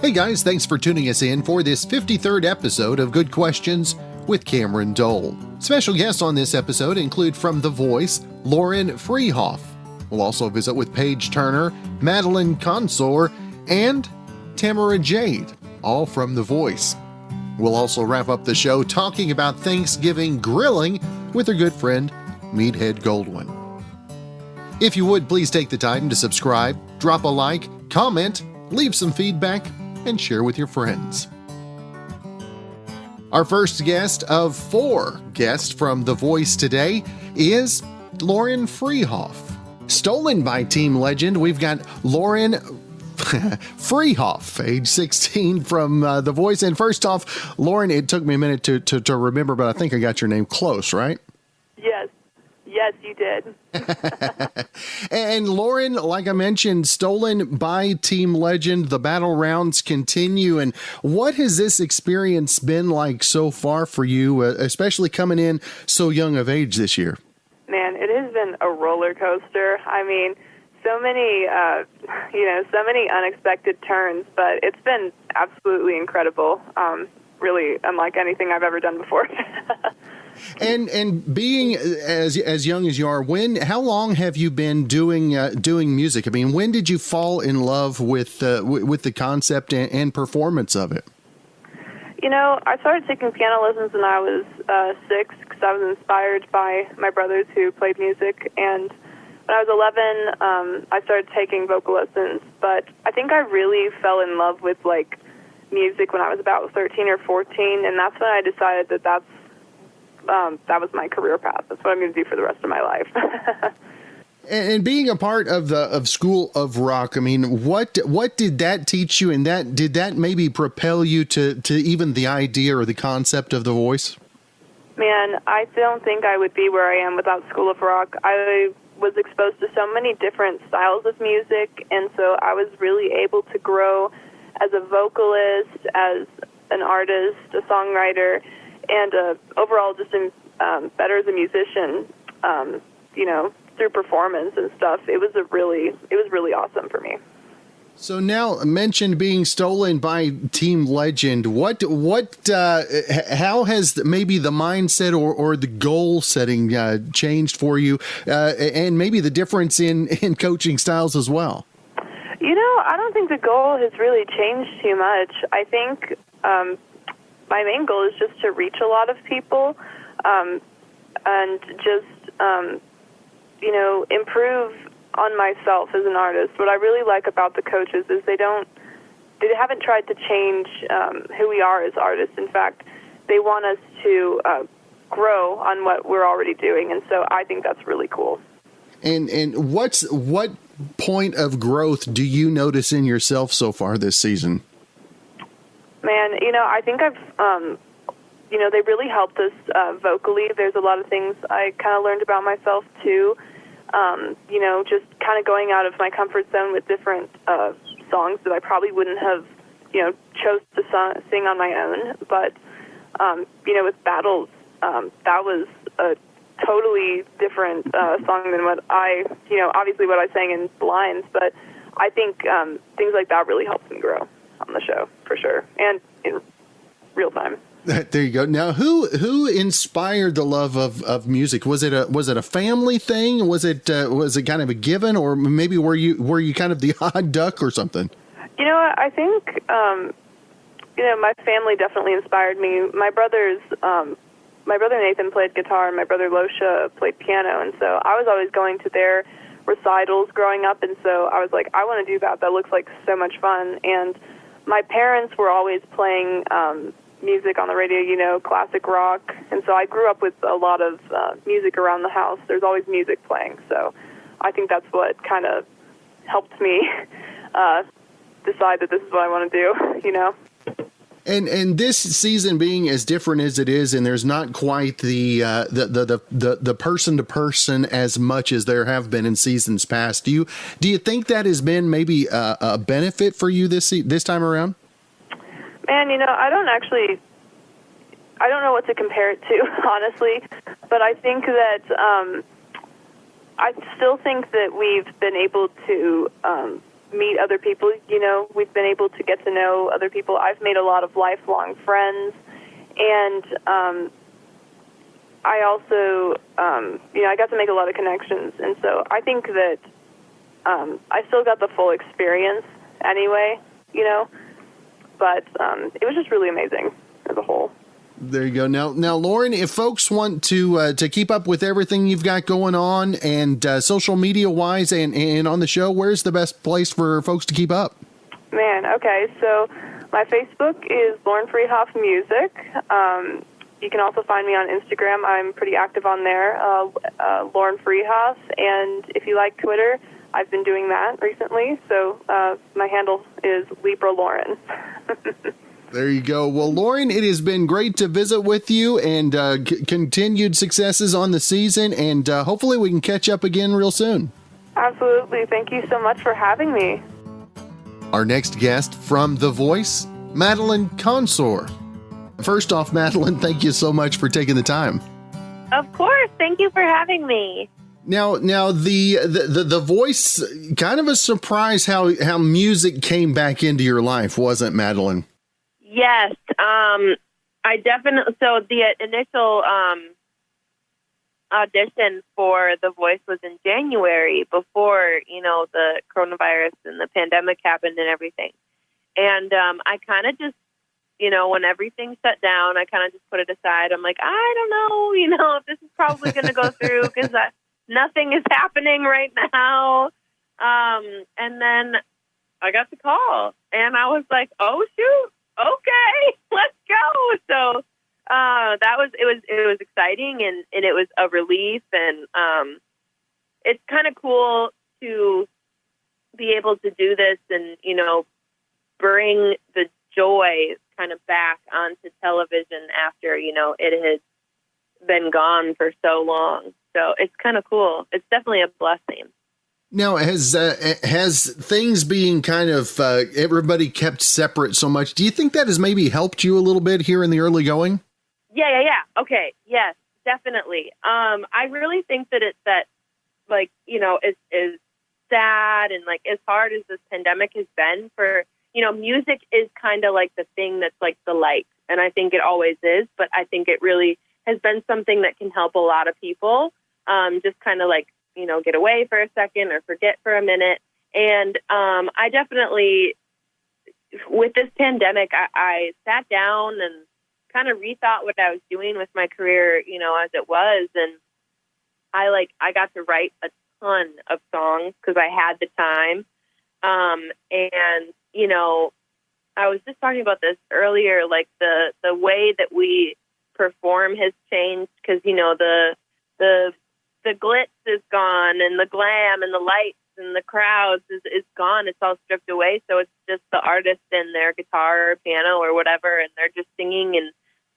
Hey guys, thanks for tuning us in for this 53rd episode of Good Questions with Cameron Dole. Special guests on this episode include from The Voice, Lauren Freehoff. We'll also visit with Payge Turner, Madeline Consoer, and Tamara Jade, all from The Voice. We'll also wrap up the show talking about Thanksgiving grilling with our good friend, Meathead Goldwyn. If you would, please take the time to subscribe, drop a like, comment, leave some feedback, and share with your friends. Our first guest of 4 guests from The Voice today is Lauren Freehoff. Stolen by team legend, we've got Lauren Freehoff, age 16 from The Voice. And first off, Lauren, it took me a minute to remember, but I think I got your name close, right? Yes, you did. And Lauren, like I mentioned, stolen by team legend. The battle rounds continue. And what has this experience been like so far for you, especially coming in so young of age this year? Man, it has been a roller coaster. I mean, so many unexpected turns, but it's been absolutely incredible. Really unlike anything I've ever done before. And being as young as you are, how long have you been doing music? I mean, when did you fall in love with the concept and performance of it? You know, I started taking piano lessons when I was 6 because I was inspired by my brothers who played music. And when I was 11, I started taking vocal lessons. But I think I really fell in love with music when I was about 13 or 14, and that's when I decided that was my career path. That's what I'm going to do for the rest of my life. And being a part of School of Rock, I mean, what did that teach you, and did that maybe propel you to even the idea or the concept of The Voice? Man, I don't think I would be where I am without School of Rock. I was exposed to so many different styles of music, and so I was really able to grow as a vocalist, as an artist, a songwriter, and overall just better as a musician, through performance and stuff. It was really awesome for me. So now, mentioned being stolen by team legend, how has maybe the mindset or the goal setting changed for you, and maybe the difference in coaching styles as well? You know, I don't think the goal has really changed too much. I think my main goal is just to reach a lot of people, and just, improve on myself as an artist. What I really like about the coaches is they haven't tried to change who we are as artists. In fact, they want us to grow on what we're already doing, and so I think that's really cool. And what point of growth do you notice in yourself so far this season? Man, I think I've, they really helped us vocally. There's a lot of things I kind of learned about myself, too. Just kind of going out of my comfort zone with different songs that I probably wouldn't have, chose to sing on my own. But, with Battles, that was a totally different song than what obviously what I sang in Blinds. But I think things like that really helped me grow on the show, for sure, and in real time. There you go. Now, who inspired the love of music? Was it a family thing? Was it kind of a given, or maybe were you kind of the odd duck or something? I think my family definitely inspired me. My brother Nathan played guitar, and my brother Losha played piano, and so I was always going to their recitals growing up, and so I was like, I want to do that. That looks like so much fun. And my parents were always playing music on the radio, classic rock. And so I grew up with a lot of music around the house. There's always music playing. So I think that's what kind of helped me decide that this is what I want to do, And this season being as different as it is, and there's not quite the person to person as much as there have been in seasons past. Do you think that has been maybe a benefit for you this time around? Man, I don't know what to compare it to, honestly, but I think that I still think that we've been able to meet other people. You know, we've been able to get to know other people. I've made a lot of lifelong friends, and I also, I got to make a lot of connections, and so I think that I still got the full experience anyway, but it was just really amazing as a whole. There you go. Now, Lauren, if folks want to keep up with everything you've got going on and social media wise and on the show, where's the best place for folks to keep up? Man, okay. So my Facebook is Lauren Freehoff Music. You can also find me on Instagram. I'm pretty active on there, Lauren Freehoff. And if you like Twitter, I've been doing that recently. So my handle is Libra Lauren. There you go. Well, Lauren, it has been great to visit with you, and continued successes on the season, and hopefully we can catch up again real soon. Absolutely. Thank you so much for having me. Our next guest from The Voice, Madeline Consort. First off, Madeline, thank you so much for taking the time. Of course. Thank you for having me. Now, the Voice, kind of a surprise how music came back into your life, wasn't it, Madeline? Yes, I definitely. So the initial audition for The Voice was in January, before the coronavirus and the pandemic happened and everything. And I kind of just, when everything shut down, I kind of just put it aside. I'm like, I don't know, if this is probably going to go through, because nothing is happening right now. And then I got the call, and I was like, oh shoot. Okay, let's go. So it was exciting, and it was a relief, and it's kind of cool to be able to do this and bring the joy kind of back onto television after it had been gone for so long. So it's kind of cool. It's definitely a blessing. Now, has things being kind of everybody kept separate so much, do you think that has maybe helped you a little bit here in the early going? Yeah. Okay. Yes, definitely. I really think that it's that, is sad and as hard as this pandemic has been for, music is kind of like the thing that's like the light. And I think it always is, but I think it really has been something that can help a lot of people. Just kind of get away for a second or forget for a minute. And I definitely, with this pandemic, I sat down and kind of rethought what I was doing with my career, as it was. And I got to write a ton of songs because I had the time. And, I was just talking about this earlier, the way that we perform has changed because, the glitz is gone and the glam and the lights and the crowds is gone. It's all stripped away. So it's just the artist and their guitar or piano or whatever, and they're just singing and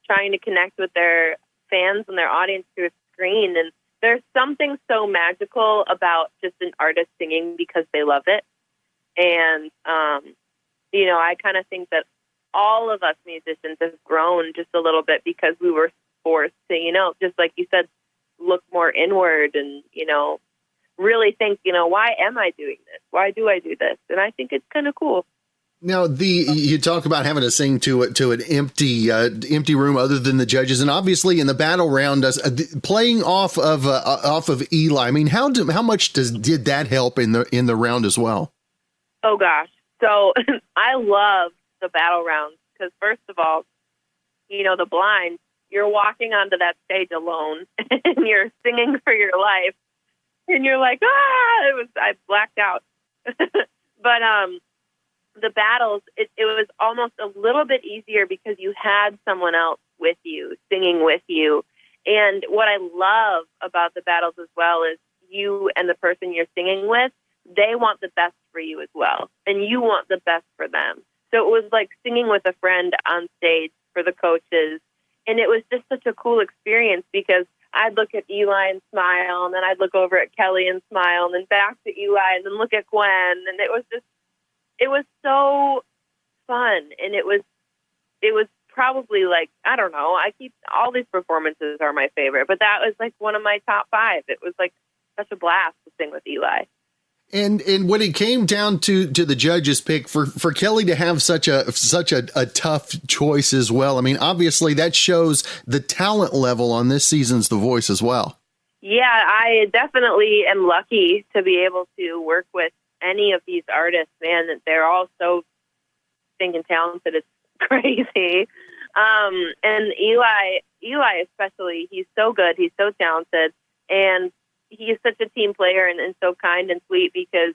trying to connect with their fans and their audience through a screen. And there's something so magical about just an artist singing because they love it. And, I kind of think that all of us musicians have grown just a little bit because we were forced to, just like you said, look more inward and, really think, why am I doing this? Why do I do this? And I think it's kind of cool. Now, you talk about having to sing to an empty room other than the judges, and obviously in the battle round, playing off of Eli. I mean, how much did that help in the round as well? Oh gosh, so I love the battle rounds because first of all, the blind. You're walking onto that stage alone and you're singing for your life and you're like, I blacked out. But, the battles, it was almost a little bit easier because you had someone else with you, singing with you. And what I love about the battles as well is you and the person you're singing with, they want the best for you as well. And you want the best for them. So it was like singing with a friend on stage for the coaches. And it was just such a cool experience because I'd look at Eli and smile, and then I'd look over at Kelly and smile, and then back to Eli, and then look at Gwen. And it was so fun. And it was probably I don't know, all these performances are my favorite, but that was one of my top 5. It was such a blast to sing with Eli. And when it came down to the judges' pick for Kelly to have such a tough choice as well, I mean, obviously that shows the talent level on this season's The Voice as well. Yeah, I definitely am lucky to be able to work with any of these artists, man. They're all so stinking talented. It's crazy. And Eli especially, he's so good. He's so talented. And he is such a team player and so kind and sweet because,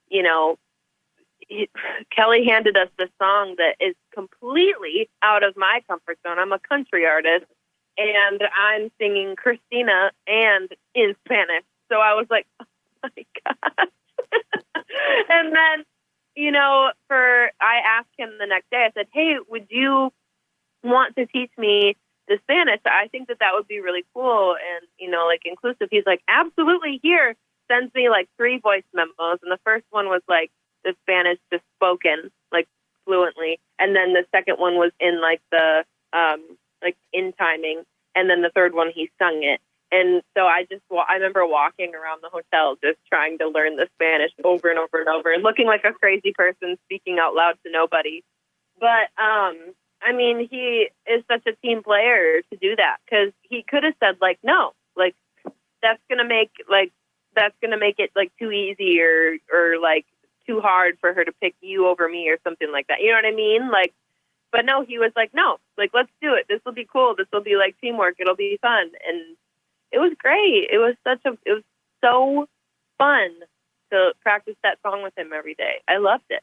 you know, Kelly handed us this song that is completely out of my comfort zone. I'm a country artist, and I'm singing Christina and in Spanish. So I was like, oh my gosh. And then, you know, I asked him the next day, I said, hey, would you want to teach me the Spanish? I think that would be really cool and, you know, like inclusive. He's like, absolutely. Here, sends me like 3 voice memos. And the first one was like the Spanish just spoken like fluently. And then the second one was in like the, like in timing. And then the third one, he sung it. And so I remember walking around the hotel just trying to learn the Spanish over and over and over and looking like a crazy person speaking out loud to nobody. But, I mean, he is such a team player to do that because he could have said like, no, like that's going to make it like too easy or like too hard for her to pick you over me or something like that. You know what I mean? Like, but no, he was like, no, like, let's do it. This will be cool. This will be like teamwork. It'll be fun. And it was great. It was so fun to practice that song with him every day. I loved it.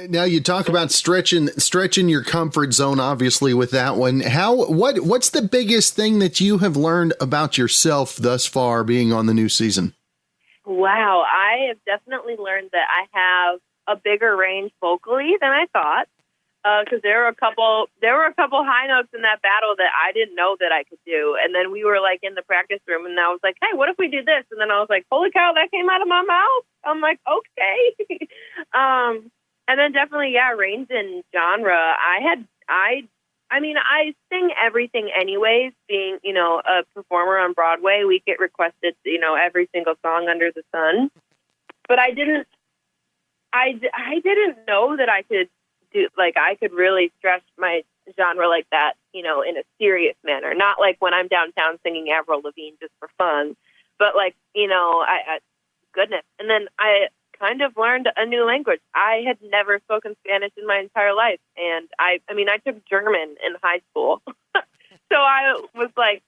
Now you talk about stretching your comfort zone, obviously with that one. What's the biggest thing that you have learned about yourself thus far being on the new season? Wow. I have definitely learned that I have a bigger range vocally than I thought. Because there were a couple high notes in that battle that I didn't know that I could do, and then we were like in the practice room, and I was like, "Hey, what if we do this?" And then I was like, "Holy cow, that came out of my mouth!" I'm like, "Okay." And then definitely, yeah, range and genre. I mean, I sing everything anyways. Being, you know, a performer on Broadway, we get requested, you know, every single song under the sun. But I didn't know that I could. I could really stretch my genre like that, you know, in a serious manner. Not like when I'm downtown singing Avril Lavigne just for fun, but like, you know, goodness. And then I kind of learned a new language. I had never spoken Spanish in my entire life. And I took German in high school. So I was like,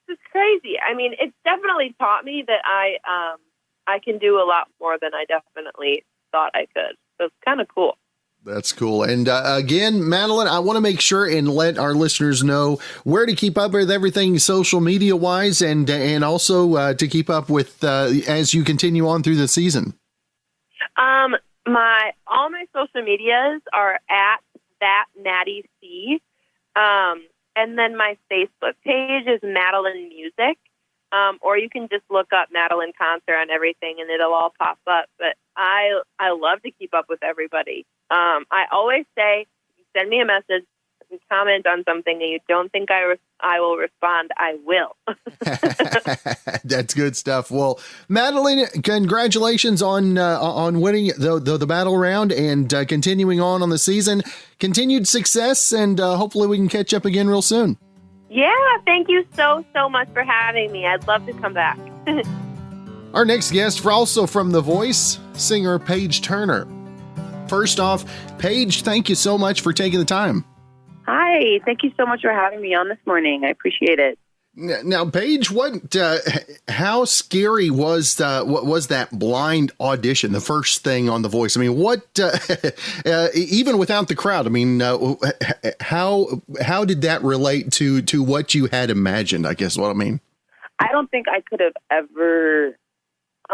this is crazy. I mean, it's definitely taught me that I can do a lot more than I definitely thought I could. So it's kind of cool. That's cool. And again, Madeline, I want to make sure and let our listeners know where to keep up with everything social media wise and also to keep up with as you continue on through the season. All my social medias are at @ThatNattyC. And then my Facebook page is Madeline Music. Or you can just look up Madeline Consort on everything and it'll all pop up. But I love to keep up with everybody. I always say, send me a message, comment on something and you don't think I will respond, I will. That's good stuff. Well, Madeline, congratulations on winning the battle round and continuing on the season. Continued success, and hopefully we can catch up again real soon. Yeah, thank you so much for having me. I'd love to come back. Our next guest, also from The Voice, singer Payge Turner. First off, Paige, thank you so much for taking the time. Hi, thank you so much for having me on this morning. I appreciate it. Now, Paige, how scary was that blind audition, the first thing on The Voice? I mean, even without the crowd, I mean, how did that relate to what you had imagined, I guess what I mean? I don't think I could have ever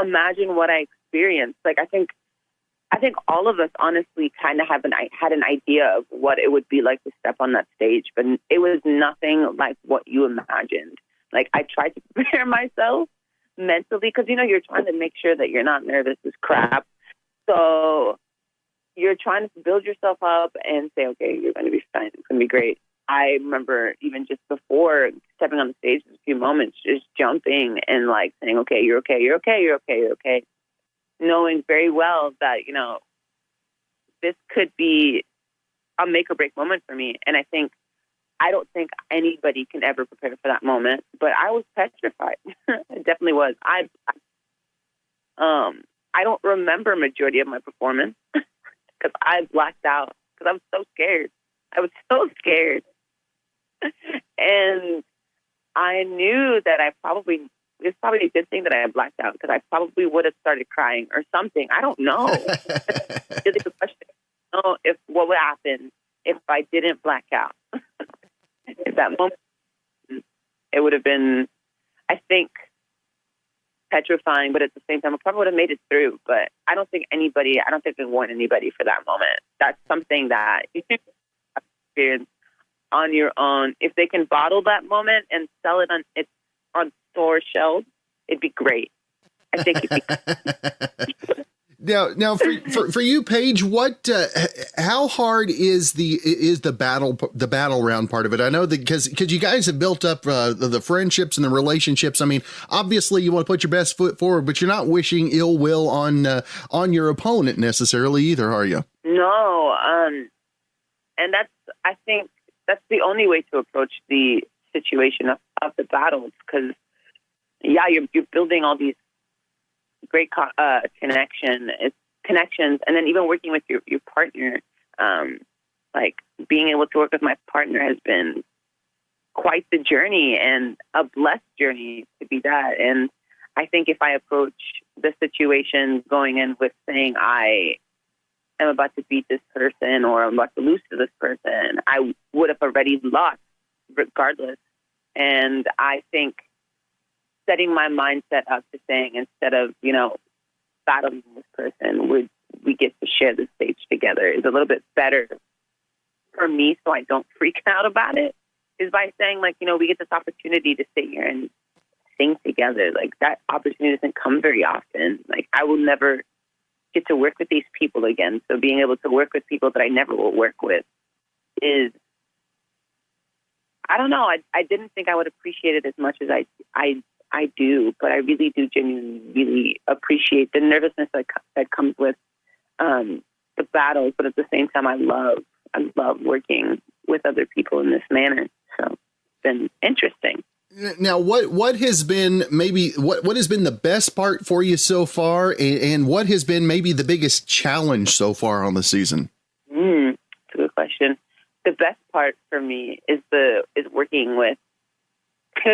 imagined what I experienced. Like, I think all of us honestly kind of had an idea of what it would be like to step on that stage, but it was nothing like what you imagined. Like, I tried to prepare myself mentally because, you know, you're trying to make sure that you're not nervous as crap. So you're trying to build yourself up and say, okay, you're going to be fine. It's going to be great. I remember even just before stepping on the stage, a few moments, just jumping and like saying, okay, you're okay, you're okay, you're okay, you're okay. knowing very well that, you know, this could be a make or break moment for me. And I don't think anybody can ever prepare for that moment, but I was petrified. It definitely was. I don't remember majority of my performance because I blacked out because I was so scared. I was so scared. And I knew that it's probably a good thing that I had blacked out because I probably would have started crying or something. I don't know. It's a good question. I don't know what would happen if I didn't black out. At that moment, it would have been, I think, petrifying, but at the same time, I probably would have made it through. But I don't think I warn anybody for that moment. That's something that you can experience on your own. If they can bottle that moment and sell it on store shelves, it'd be great. I think it'd be Now, for you, Paige, how hard is the battle round part of it? I know that because you guys have built up the friendships and the relationships. I mean, obviously you want to put your best foot forward, but you're not wishing ill will on your opponent necessarily either, are you? No, and I think that's the only way to approach the situation of the battles, because you're building all these great connections, and then even working with your partner, like being able to work with my partner has been quite the journey and a blessed journey to be that. And I think if I approach the situation going in with saying I am about to beat this person or I'm about to lose to this person, I would have already lost regardless. And I think setting my mindset up to saying, instead of, you know, battling this person, we get to share the stage together is a little bit better for me, so I don't freak out about it, is by saying, like, you know, we get this opportunity to sit here and sing together. Like, that opportunity doesn't come very often. Like, I will never get to work with these people again. So being able to work with people that I never will work with is, I don't know. I didn't think I would appreciate it as much as I do, but I really do genuinely really appreciate the nervousness that comes with the battles. But at the same time, I love working with other people in this manner. So it's been interesting. Now, what has been what has been the best part for you so far, and what has been maybe the biggest challenge so far on the season? That's a good question. The best part for me is working with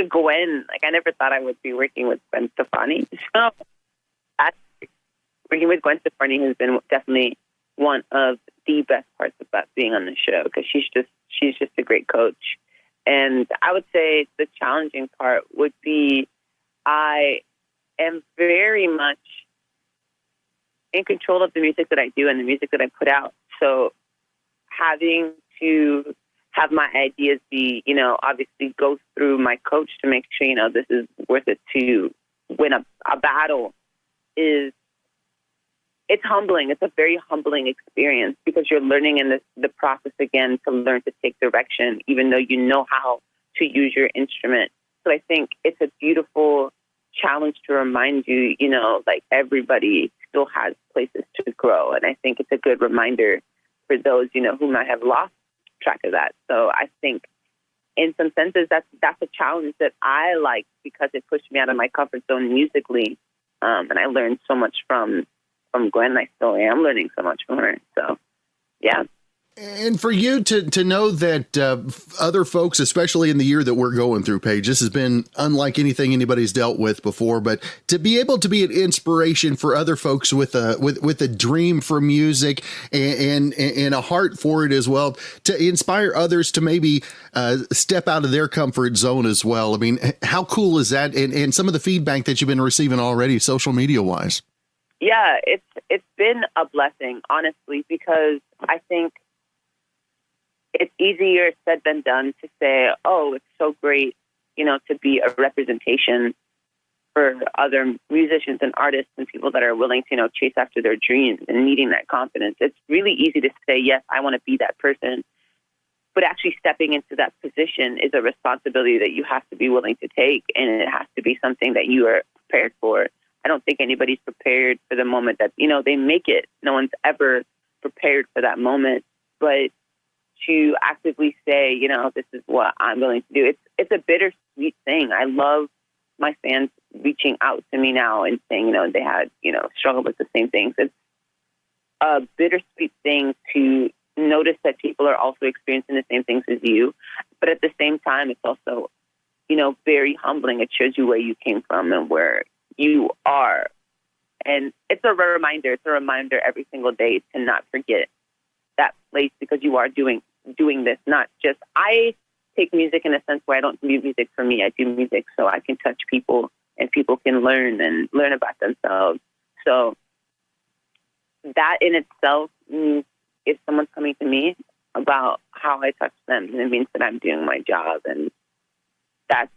Gwen. Like, I never thought I would be working with Gwen Stefani. So working with Gwen Stefani has been definitely one of the best parts about being on the show, because she's just a great coach. And I would say the challenging part would be I am very much in control of the music that I do and the music that I put out. So having to have my ideas be, you know, obviously go through my coach to make sure, you know, this is worth it to win a battle it's humbling. It's a very humbling experience, because you're learning in the process again to learn to take direction, even though you know how to use your instrument. So I think it's a beautiful challenge to remind you, you know, like, everybody still has places to grow. And I think it's a good reminder for those, you know, who might have lost track of that. So I think in some senses that's a challenge that I like, because it pushed me out of my comfort zone musically. And I learned so much from Gwen. I still am learning so much from her. So, yeah. And for you to know that other folks, especially in the year that we're going through, Paige, this has been unlike anything anybody's dealt with before, but to be able to be an inspiration for other folks with a dream for music and a heart for it as well, to inspire others to maybe step out of their comfort zone as well. I mean, how cool is that? And some of the feedback that you've been receiving already, social media wise. Yeah, it's been a blessing, honestly, because I think it's easier said than done to say, oh, it's so great, you know, to be a representation for other musicians and artists and people that are willing to, you know, chase after their dreams and needing that confidence. It's really easy to say, yes, I want to be that person. But actually stepping into that position is a responsibility that you have to be willing to take, and it has to be something that you are prepared for. I don't think anybody's prepared for the moment that, you know, they make it. No one's ever prepared for that moment. But to actively say, you know, this is what I'm willing to do, it's a bittersweet thing. I love my fans reaching out to me now and saying, you know, they had, you know, struggled with the same things. It's a bittersweet thing to notice that people are also experiencing the same things as you. But at the same time, it's also, you know, very humbling. It shows you where you came from and where you are. And it's a reminder. It's a reminder every single day to not forget that place, because you are doing this, not just, I take music in a sense where I don't do music for me. I do music so I can touch people and people can learn about themselves. So that in itself means if someone's coming to me about how I touch them, it means that I'm doing my job. And that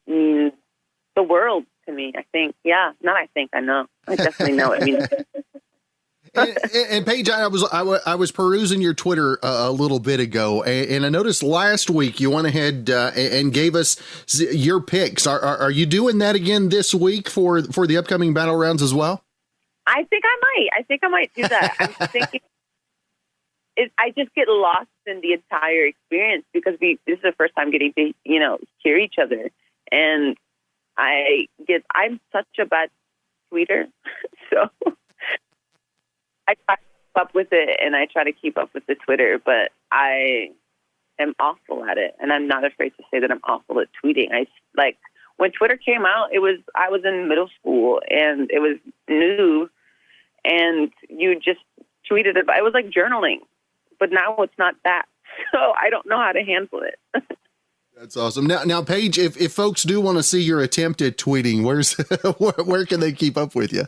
means the world to me, I think. Yeah, not I think, I know. I definitely know it means. And Paige, I was perusing your Twitter a little bit ago, and I noticed last week you went ahead and gave us your picks. Are you doing that again this week for the upcoming battle rounds as well? I think I might do that. I'm thinking I just get lost in the entire experience because this is the first time getting to, you know, hear each other, and I'm such a bad tweeter, so. I try to keep up with it, and I try to keep up with the Twitter, but I am awful at it, and I'm not afraid to say that I'm awful at tweeting. When Twitter came out, I was in middle school, and it was new, and you just tweeted about it. It was like journaling, but now it's not that, so I don't know how to handle it. That's awesome. Now, Paige, if folks do want to see your attempt at tweeting, where can they keep up with you?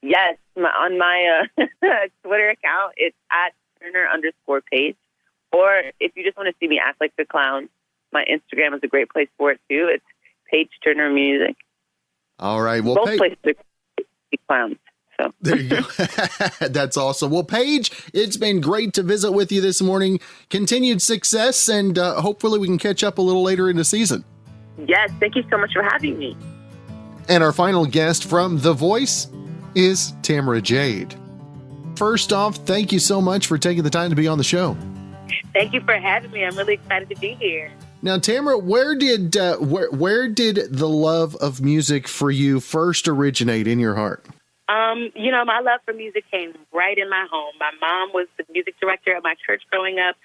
Yes, on my Twitter account, it's at Turner_Paige. Or if you just want to see me act like the clown, my Instagram is a great place for it too. It's Paige Turner Music. All right. Well, both places are clowns. So there you go. That's awesome. Well, Paige, it's been great to visit with you this morning. Continued success, and hopefully we can catch up a little later in the season. Yes, thank you so much for having me. And our final guest from The Voice is Tamara Jade. First off, thank you so much for taking the time to be on the show. Thank you for having me. I'm really excited to be here. Now, Tamara, where did the love of music for you first originate in your heart? You know, my love for music came right in my home. My mom was the music director at my church growing up.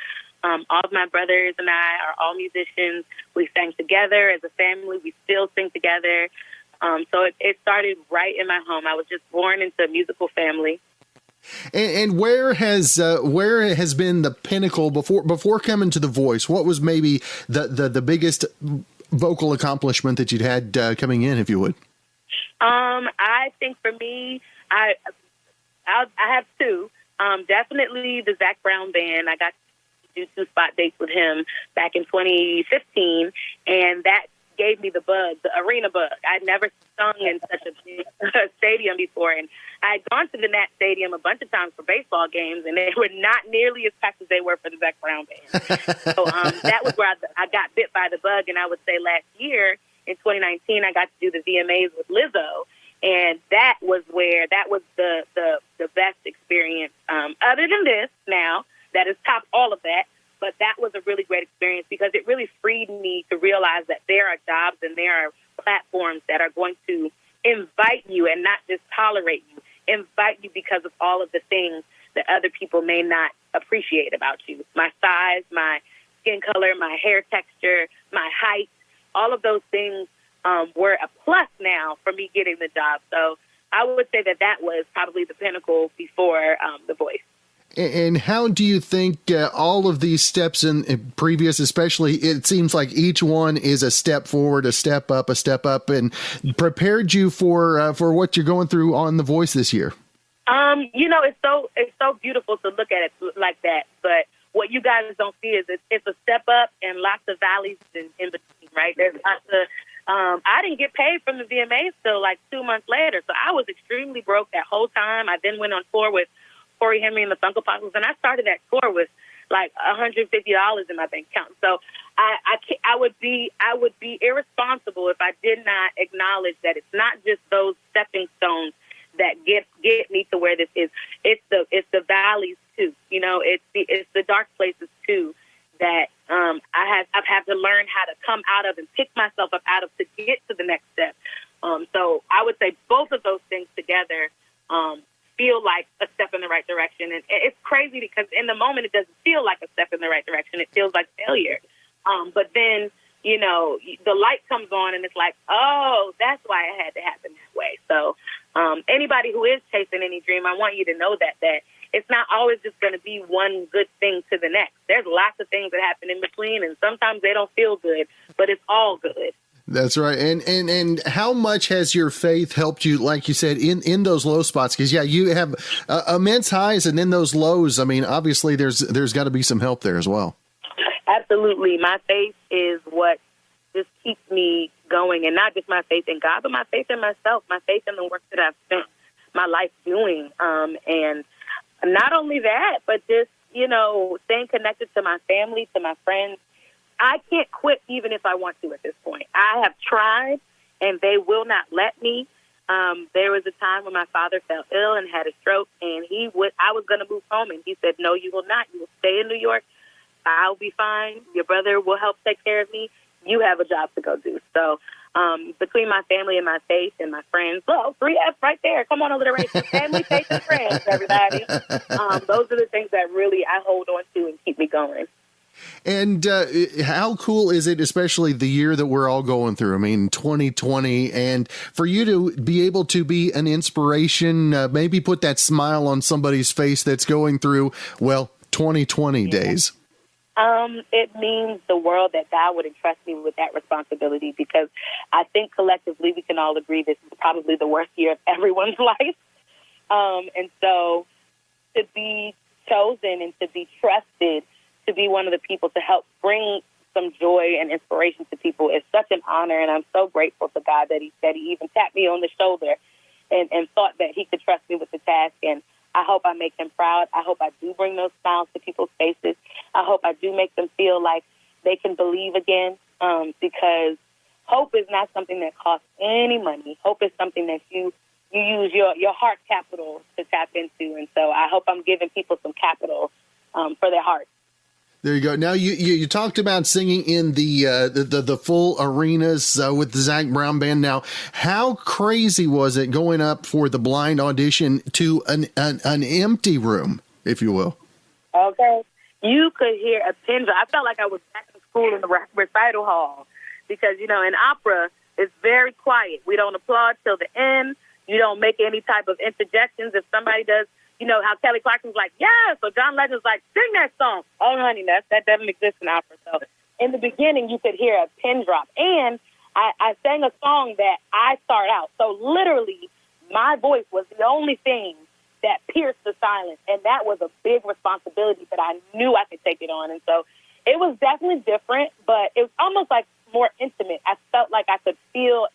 All of my brothers and I are all musicians. We sang together as a family. We still sing together. So it started right in my home. I was just born into a musical family. And where has been the pinnacle before coming to The Voice? What was maybe the biggest vocal accomplishment that you'd had coming in, if you would? I think for me, I have two. Definitely the Zac Brown Band. I got to do 2 spot dates with him back in 2015, and that gave me the bug, the arena bug. I'd never sung in such a big stadium before, and I had gone to the Nat Stadium a bunch of times for baseball games, and they were not nearly as packed as they were for the Zac Brown Band. So that was where I got bit by the bug, and I would say last year, in 2019, I got to do the VMAs with Lizzo, and that was the best experience. Other than this, now that has topped all of that, but that was a really great experience because it really freed me to realize that there are jobs and there are platforms that are going to invite you and not just tolerate you, invite you because of all of the things that other people may not appreciate about you. My size, my skin color, my hair texture, my height, all of those things were a plus now for me getting the job. So I would say that was probably the pinnacle before The Voice. And how do you think all of these steps in previous, especially, it seems like each one is a step forward, a step up, and prepared you for what you're going through on The Voice this year? You know, it's so beautiful to look at it like that. But what you guys don't see is it's a step up and lots of valleys in between, right? There's lots of I didn't get paid from the VMAs till like 2 months later, so I was extremely broke that whole time. I then went on tour with Corey Henry and the Funko Pops, and I started that tour with like $150 in my bank account. So I would be irresponsible if I did not acknowledge that it's not just those stepping stones that get me to where this is. It's the valleys too. You know, it's the dark places too that I've had to learn how to come out of and pick myself up out of to get to the next step. So I would say both of those things together feel like a step in the right direction. And it's crazy because in the moment it doesn't feel like a step in the right direction. It feels like failure. But then, you know, the light comes on and it's like, oh, that's why it had to happen that way. So anybody who is chasing any dream, I want you to know that it's not always just going to be one good thing to the next. There's lots of things that happen in between, and sometimes they don't feel good, but it's all good. That's right. And how much has your faith helped you, like you said, in those low spots? Because, yeah, you have immense highs and then those lows. I mean, obviously there's got to be some help there as well. Absolutely. My faith is what just keeps me going, and not just my faith in God, but my faith in myself, my faith in the work that I've spent my life doing. And not only that, but just, you know, staying connected to my family, to my friends. I can't quit even if I want to at this point. I have tried, and they will not let me. There was a time when my father fell ill and had a stroke, and I was going to move home, and he said, no, you will not. You will stay in New York. I'll be fine. Your brother will help take care of me. You have a job to go do. So between my family and my faith and my friends, well, 3F right there. Come on over to race. Family, faith, and friends, everybody. Those are the things that really I hold on to and keep me going. And how cool is it, especially the year that we're all going through? I mean, 2020, and for you to be able to be an inspiration, maybe put that smile on somebody's face that's going through, well, 2020 days. It means the world that God would entrust me with that responsibility, because I think collectively we can all agree this is probably the worst year of everyone's life. And so to be chosen and to be trusted to be one of the people to help bring some joy and inspiration to people is such an honor. And I'm so grateful to God that he even tapped me on the shoulder and thought that he could trust me with the task. And I hope I make him proud. I hope I do bring those smiles to people's faces. I hope I do make them feel like they can believe again, because hope is not something that costs any money. Hope is something that you use your heart capital to tap into. And so I hope I'm giving people some capital for their hearts. There you go. Now you talked about singing in the full arenas with the Zach Brown Band. Now, how crazy was it going up for the blind audition to an empty room, if you will? Okay, you could hear a pin drop. I felt like I was back in school in the recital hall, because in opera it's very quiet. We don't applaud till the end. You don't make any type of interjections. If somebody does. You know how Kelly Clarkson's like, yeah, so John Legend's like, sing that song. Oh, honey, that doesn't exist in opera. So in the beginning, you could hear a pin drop. And I sang a song that I start out. So literally, my voice was the only thing that pierced the silence. And that was a big responsibility, but I knew I could take it on. And so it was definitely different, but it was almost like more intimate. I felt like I could feel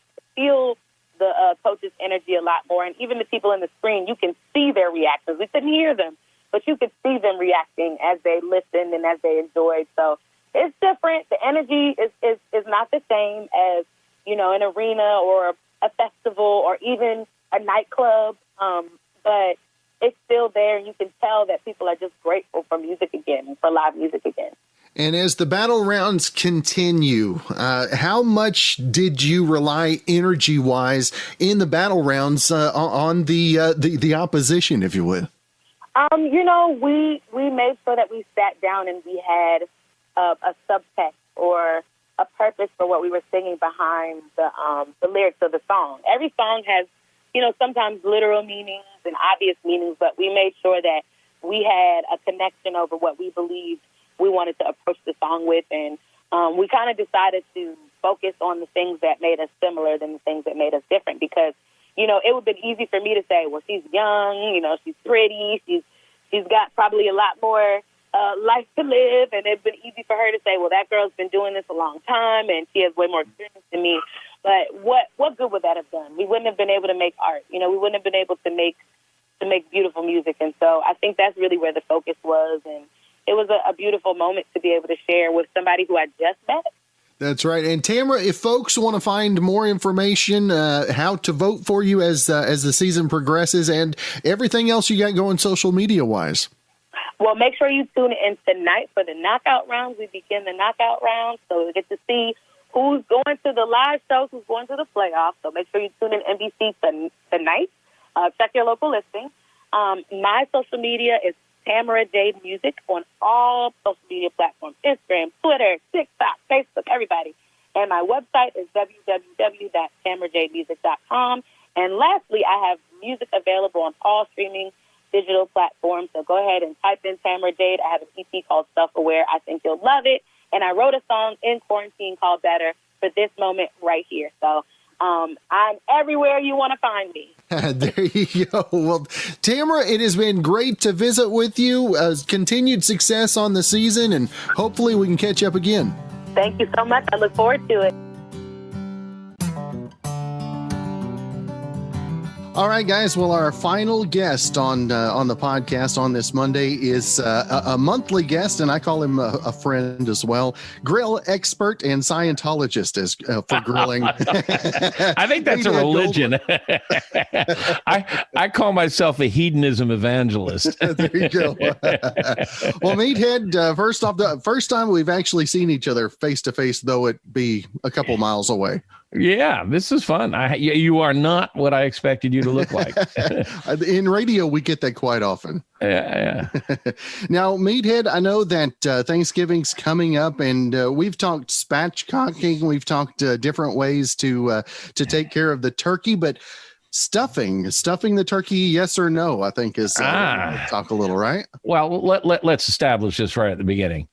the coach's energy a lot more. And even the people in the screen, you can see their reactions. We couldn't hear them, but you could see them reacting as they listened and as they enjoyed. So it's different. The energy is not the same as, an arena or a festival or even a nightclub. But it's still there. And you can tell that people are just grateful for music again, for live music again. And as the battle rounds continue, how much did you rely energy-wise in the battle rounds on the opposition, if you would? We made sure that we sat down and we had a subtext or a purpose for what we were singing behind the lyrics of the song. Every song has, sometimes literal meanings and obvious meanings, but we made sure that we had a connection over what we believed we wanted to approach the song with, and we kind of decided to focus on the things that made us similar than the things that made us different, because, it would have been easy for me to say, well, she's young, she's pretty, she's got probably a lot more life to live, and it'd been easy for her to say, well, that girl's been doing this a long time, and she has way more experience than me. But what good would that have done? We wouldn't have been able to make art. We wouldn't have been able to make beautiful music, and so I think that's really where the focus was, and it was a beautiful moment to be able to share with somebody who I just met. That's right. And Tamara, if folks want to find more information, how to vote for you as the season progresses and everything else you got going social media wise. Well, make sure you tune in tonight for the knockout rounds. We begin the knockout rounds, so we get to see who's going to the live shows, who's going to the playoffs. So make sure you tune in NBC tonight. Check your local listing. My social media is Tamara Jade Music on all social media platforms, Instagram, Twitter, TikTok, Facebook, everybody. And my website is www.tamarajademusic.com. And lastly, I have music available on all streaming digital platforms. So go ahead and type in Tamara Jade. I have an EP called Self-Aware. I think you'll love it. And I wrote a song in quarantine called Better for this moment right here. So I'm everywhere you want to find me. There you go. Well, Tamara, it has been great to visit with you. Continued success on the season, and hopefully we can catch up again. Thank you so much. I look forward to it. All right, guys. Well, our final guest on the podcast on this Monday is a monthly guest, and I call him a friend as well. Grill expert and Scientologist for grilling. I think that's a religion. I call myself a hedonism evangelist. There you go. Well, Meathead, first off, the first time we've actually seen each other face to face, though it be a couple miles away. Yeah, this is fun. You are not what I expected you to look like. In radio, we get that quite often. Yeah. Now, Meathead, I know that Thanksgiving's coming up, and we've talked spatchcocking. We've talked different ways to take care of the turkey, but stuffing the turkey, yes or no, I think is talk a little, right? Well, let's establish this right at the beginning.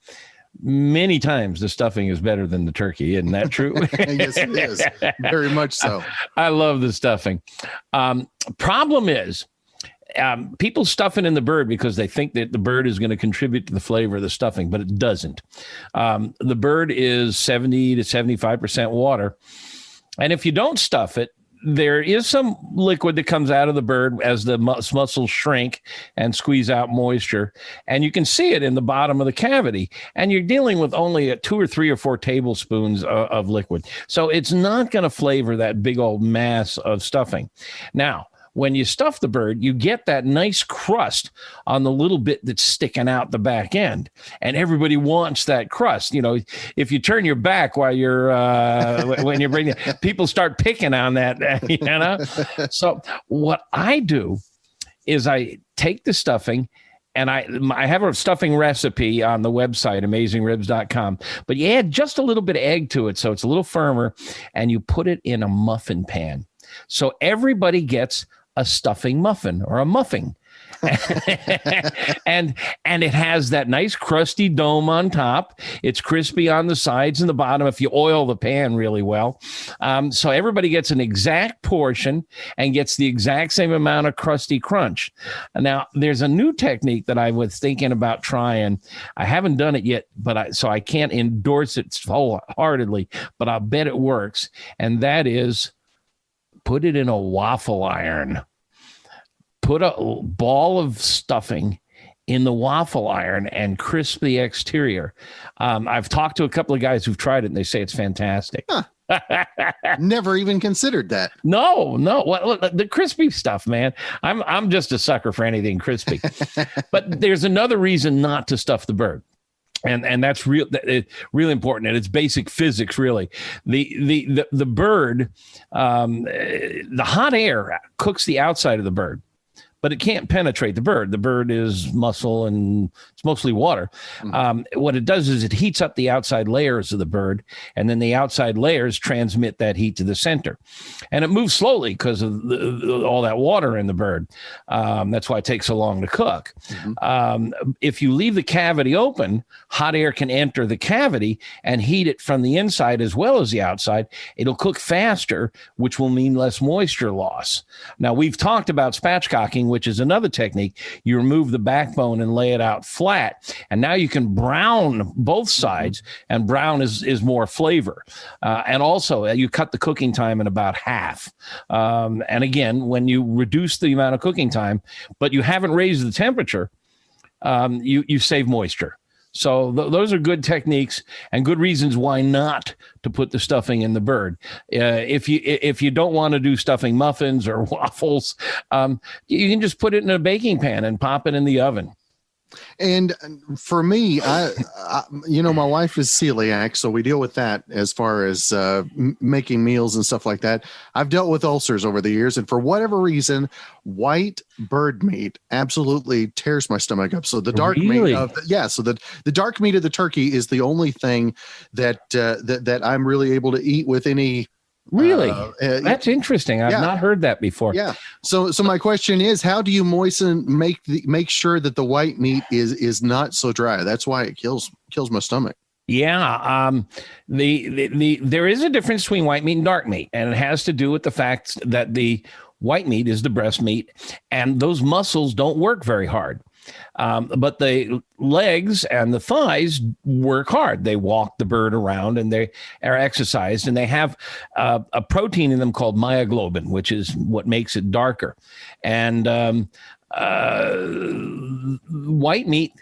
Many times the stuffing is better than the turkey. Isn't that true? Yes, it is. Very much so. I love the stuffing. Problem is, people stuff it in the bird because they think that the bird is going to contribute to the flavor of the stuffing, but it doesn't. The bird is 70 to 75% water. And if you don't stuff it, there is some liquid that comes out of the bird as the muscles shrink and squeeze out moisture. And you can see it in the bottom of the cavity. And you're dealing with only 2 or 3 or 4 tablespoons of liquid. So it's not going to flavor that big old mass of stuffing. Now, when you stuff the bird, you get that nice crust on the little bit that's sticking out the back end. And everybody wants that crust. You know, if you turn your back while you're, when you're bringing, people start picking on that, you know? So what I do is I take the stuffing, and I have a stuffing recipe on the website, AmazingRibs.com. But you add just a little bit of egg to it so it's a little firmer, and you put it in a muffin pan. So everybody gets a stuffing muffin or a muffin. and it has that nice crusty dome on top. It's crispy on the sides and the bottom if you oil the pan really well. So everybody gets an exact portion and gets the exact same amount of crusty crunch. Now, there's a new technique that I was thinking about trying. I haven't done it yet, so I can't endorse it wholeheartedly, but I'll bet it works. And that is, put it in a waffle iron. Put a ball of stuffing in the waffle iron and crisp the exterior. I've talked to a couple of guys who've tried it, and they say it's fantastic. Huh. Never even considered that. No. Well, the crispy stuff, man. I'm just a sucker for anything crispy. But there's another reason not to stuff the bird. And that's really important, and it's basic physics. Really, the bird, the hot air cooks the outside of the bird, but it can't penetrate the bird. The bird is muscle and it's mostly water. Mm-hmm. What it does is it heats up the outside layers of the bird, and then the outside layers transmit that heat to the center. And it moves slowly because of all that water in the bird. That's why it takes so long to cook. Mm-hmm. If you leave the cavity open, hot air can enter the cavity and heat it from the inside as well as the outside. It'll cook faster, which will mean less moisture loss. Now, we've talked about spatchcocking, which is another technique. You remove the backbone and lay it out flat, and now you can brown both sides, and brown is more flavor. And also, you cut the cooking time in about half. And again, when you reduce the amount of cooking time, but you haven't raised the temperature, you save moisture. So those are good techniques and good reasons why not to put the stuffing in the bird. If you don't want to do stuffing muffins or waffles, you can just put it in a baking pan and pop it in the oven. And for me, I my wife is celiac, so we deal with that as far as making meals and stuff like that. I've dealt with ulcers over the years, and for whatever reason, white bird meat absolutely tears my stomach up. So the dark meat, so the dark meat of the turkey is the only thing that I'm really able to eat with any. Really? That's interesting. I've not heard that before. Yeah. So my question is, how do you make sure that the white meat is not so dry? That's why it kills my stomach. Yeah. There is a difference between white meat and dark meat, and it has to do with the fact that the white meat is the breast meat, and those muscles don't work very hard. But the legs and the thighs work hard. They walk the bird around and they are exercised, and they have a protein in them called myoglobin, which is what makes it darker. And white meat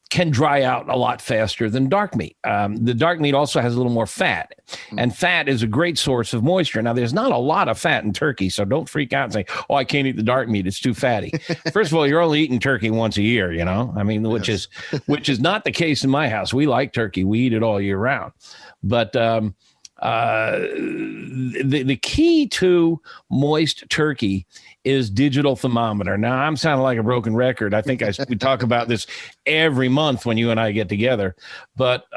can dry out a lot faster than dark meat. The dark meat also has a little more fat, and fat is a great source of moisture. Now, there's not a lot of fat in turkey, so don't freak out and say, "Oh, I can't eat the dark meat; it's too fatty." First of all, you're only eating turkey once a year, which is not the case in my house. We like turkey; we eat it all year round. But the key to moist turkey is digital thermometer. Now, I'm sounding like a broken record. I think we talk about this every month when you and I get together, but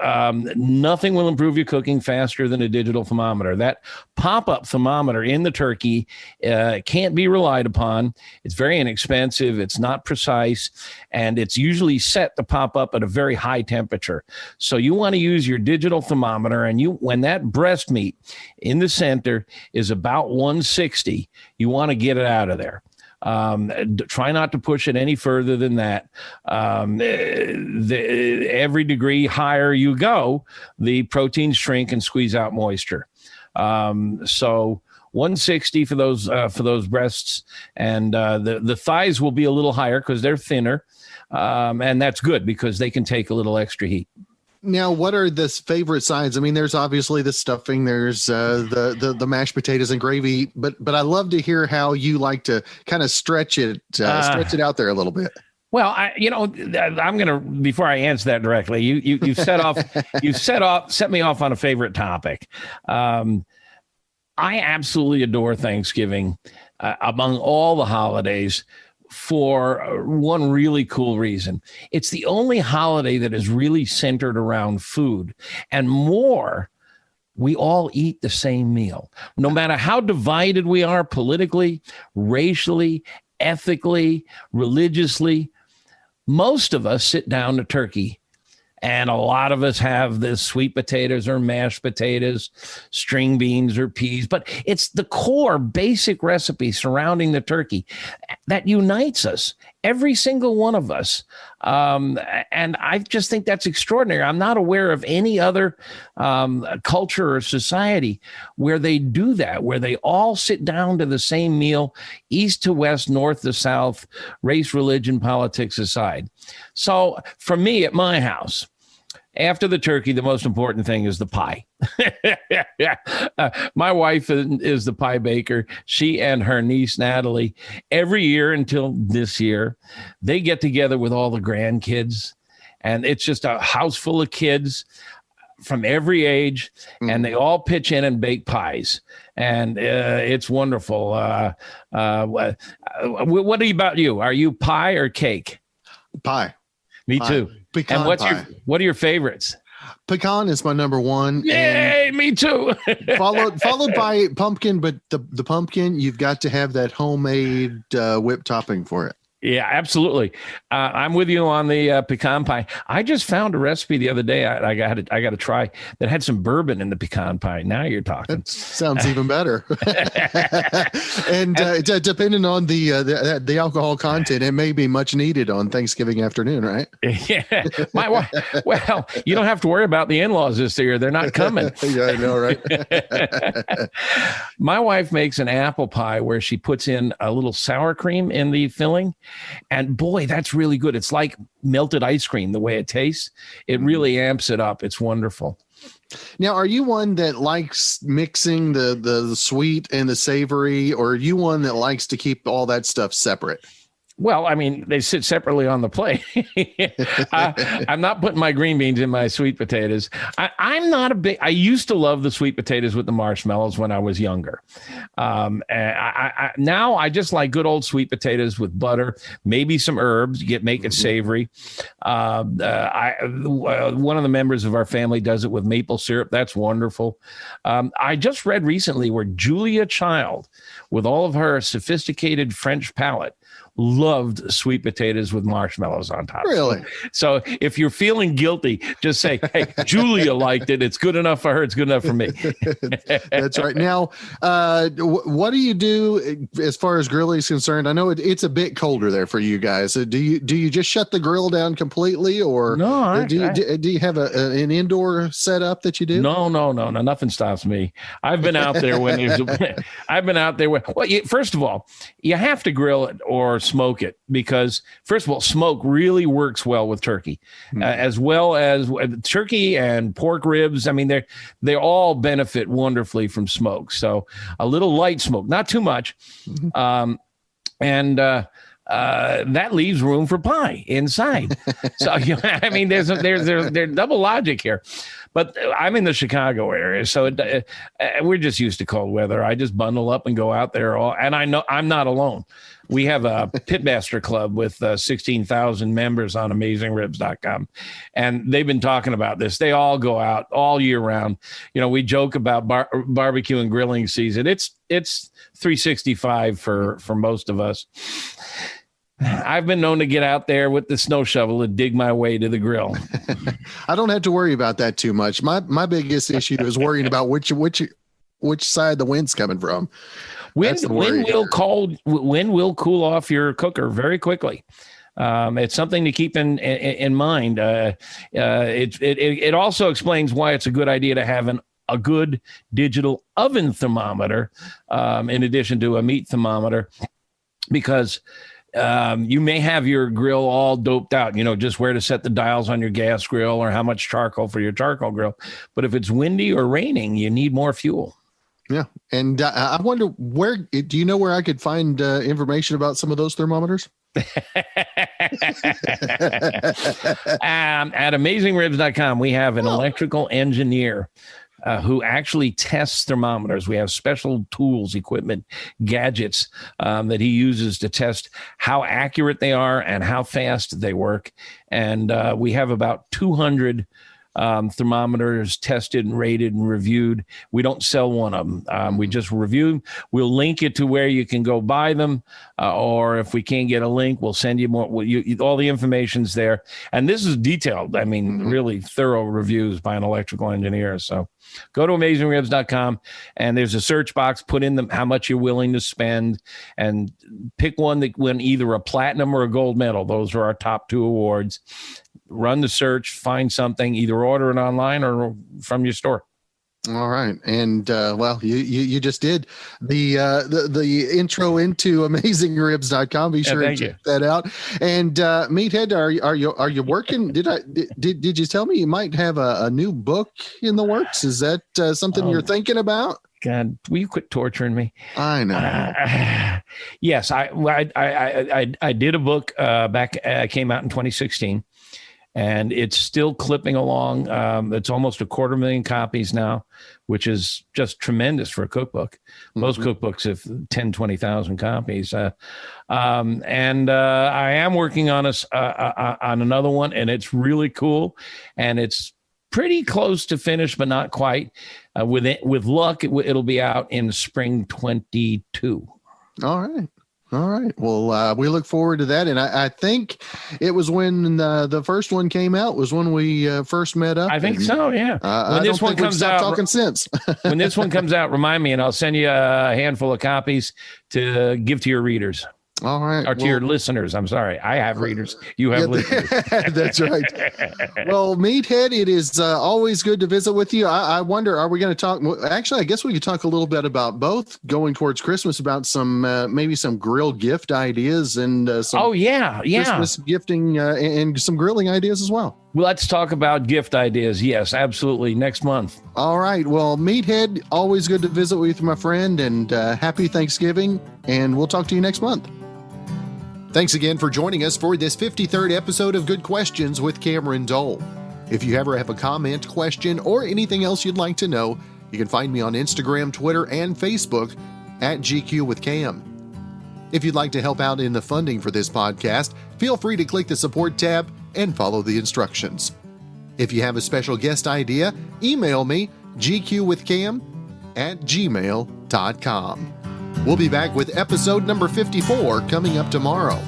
nothing will improve your cooking faster than a digital thermometer. That pop-up thermometer in the turkey can't be relied upon. It's very inexpensive. It's not precise, and it's usually set to pop up at a very high temperature. So you want to use your digital thermometer, and when that breast meat in the center is about 160, you want to get it out of there. Try not to push it any further than that. Every degree higher you go, the proteins shrink and squeeze out moisture. So 160 for those breasts, and the thighs will be a little higher because they're thinner, and that's good because they can take a little extra heat. Now, what are the favorite sides? I mean, there's obviously the stuffing, there's the mashed potatoes and gravy, but I love to hear how you like to kind of stretch it out there a little bit. Well, I'm gonna, before I answer that directly, you set me off on a favorite topic. I absolutely adore Thanksgiving among all the holidays, for one really cool reason. It's the only holiday that is really centered around food, and we all eat the same meal. No matter how divided we are politically, racially, ethically, religiously, most of us sit down to turkey. And a lot of us have the sweet potatoes or mashed potatoes, string beans or peas, but it's the core basic recipe surrounding the turkey that unites us, every single one of us. And I just think that's extraordinary. I'm not aware of any other culture or society where they do that, where they all sit down to the same meal, east to west, north to south, race, religion, politics aside. So for me at my house, after the turkey, the most important thing is the pie. My wife is the pie baker. She and her niece, Natalie, every year until this year, they get together with all the grandkids. And it's just a house full of kids from every age, and they all pitch in and bake pies. And it's wonderful. What about you? Are you pie or cake? Pie. Me too. Pecan and what are your favorites? Pecan is my number one. Yay, me too. followed by pumpkin, but the pumpkin, you've got to have that homemade whipped topping for it. Yeah, absolutely. I'm with you on the pecan pie. I just found a recipe the other day I got to try that had some bourbon in the pecan pie. Now you're talking. That sounds even better. And depending on the alcohol content, it may be much needed on Thanksgiving afternoon, right? Yeah. My wife. Well, you don't have to worry about the in-laws this year. They're not coming. Yeah, I know, right? My wife makes an apple pie where she puts in a little sour cream in the filling. And boy, that's really good. It's like melted ice cream, the way it tastes. It really amps it up. It's wonderful. Now, are you one that likes mixing the sweet and the savory, or are you one that likes to keep all that stuff separate? Well, I mean, they sit separately on the plate. I'm not putting my green beans in my sweet potatoes. I used to love the sweet potatoes with the marshmallows when I was younger. And now I just like good old sweet potatoes with butter, maybe some herbs, make it savory. One of the members of our family does it with maple syrup. That's wonderful. I just read recently where Julia Child, with all of her sophisticated French palate, loved sweet potatoes with marshmallows on top. Really? So if you're feeling guilty, just say, hey, Julia liked it. It's good enough for her. It's good enough for me. That's right. Now, what do you do as far as grilling is concerned? I know it's a bit colder there for you guys. Do you just shut the grill down completely, or no? Do you have an indoor setup that you do? No. Nothing stops me. I've been out there first of all, you have to grill it or smoke it, because first of all, smoke really works well with turkey, as well as turkey and pork ribs. I mean, they all benefit wonderfully from smoke. So a little light smoke, not too much. That leaves room for pie inside. So I mean, there's double logic here. But I'm in the Chicago area, so we're just used to cold weather. I just bundle up and go out there. And I know I'm not alone. We have a Pitmaster Club with 16,000 members on AmazingRibs.com, and they've been talking about this. They all go out all year round. You know, we joke about barbecue and grilling season. It's 365 for most of us. I've been known to get out there with the snow shovel and dig my way to the grill. I don't have to worry about that too much. My biggest issue is worrying about which side the wind's coming from. Wind will cool off your cooker very quickly. It's something to keep in mind. It also explains why it's a good idea to have a good digital oven thermometer in addition to a meat thermometer, because you may have your grill all doped out, just where to set the dials on your gas grill or how much charcoal for your charcoal grill. But if it's windy or raining, you need more fuel. Yeah. And I wonder, do you know where I could find information about some of those thermometers? At AmazingRibs.com, we have an electrical engineer who actually tests thermometers. We have special tools, equipment, gadgets that he uses to test how accurate they are and how fast they work. And we have about 200 thermometers tested and rated and reviewed. We don't sell one of them. We just review them. We'll link it to where you can go buy them, or if we can't get a link, we'll send you more. All the information's there. And this is detailed. I mean, really thorough reviews by an electrical engineer. So go to AmazingRibs.com, and there's a search box. Put in how much you're willing to spend, and pick one that win either a platinum or a gold medal. Those are our top 2 awards. Run the search, find something, either order it online or from your store. All right. And well, you just did the intro into AmazingRibs.com. Be sure to check that out. And Meathead, are you working? Did you tell me you might have a new book in the works? Is that something you're thinking about? God, will you quit torturing me? I know. Yes, I did a book back. Came out in 2016. And it's still clipping along. It's almost 250,000 copies now, which is just tremendous for a cookbook. Most cookbooks have 10, 20,000 copies. And I am working on on another one, and it's really cool. And it's pretty close to finish, but not quite. With luck, it'll be out in spring 22. All right. Well, we look forward to that. And I think it was when the first one came out was when we first met up. I think so, yeah. When this one comes out, talking since. When this one comes out, remind me, and I'll send you a handful of copies to give to your readers. All right. Or to your listeners. I'm sorry. I have readers. You have listeners. That's right. Well, Meathead, it is always good to visit with you. I wonder, are we going to talk? Actually, I guess we could talk a little bit about both going towards Christmas, about some maybe some grill gift ideas and some Christmas gifting and some grilling ideas as well. Well, let's talk about gift ideas. Yes, absolutely. Next month. All right. Well, Meathead, always good to visit with you, my friend, and happy Thanksgiving. And we'll talk to you next month. Thanks again for joining us for this 53rd episode of Good Questions with Cameron Dole. If you ever have a comment, question, or anything else you'd like to know, you can find me on Instagram, Twitter, and Facebook at GQwithCam. If you'd like to help out in the funding for this podcast, feel free to click the support tab and follow the instructions. If you have a special guest idea, email me, gqwithcam@gmail.com. We'll be back with episode number 54 coming up tomorrow.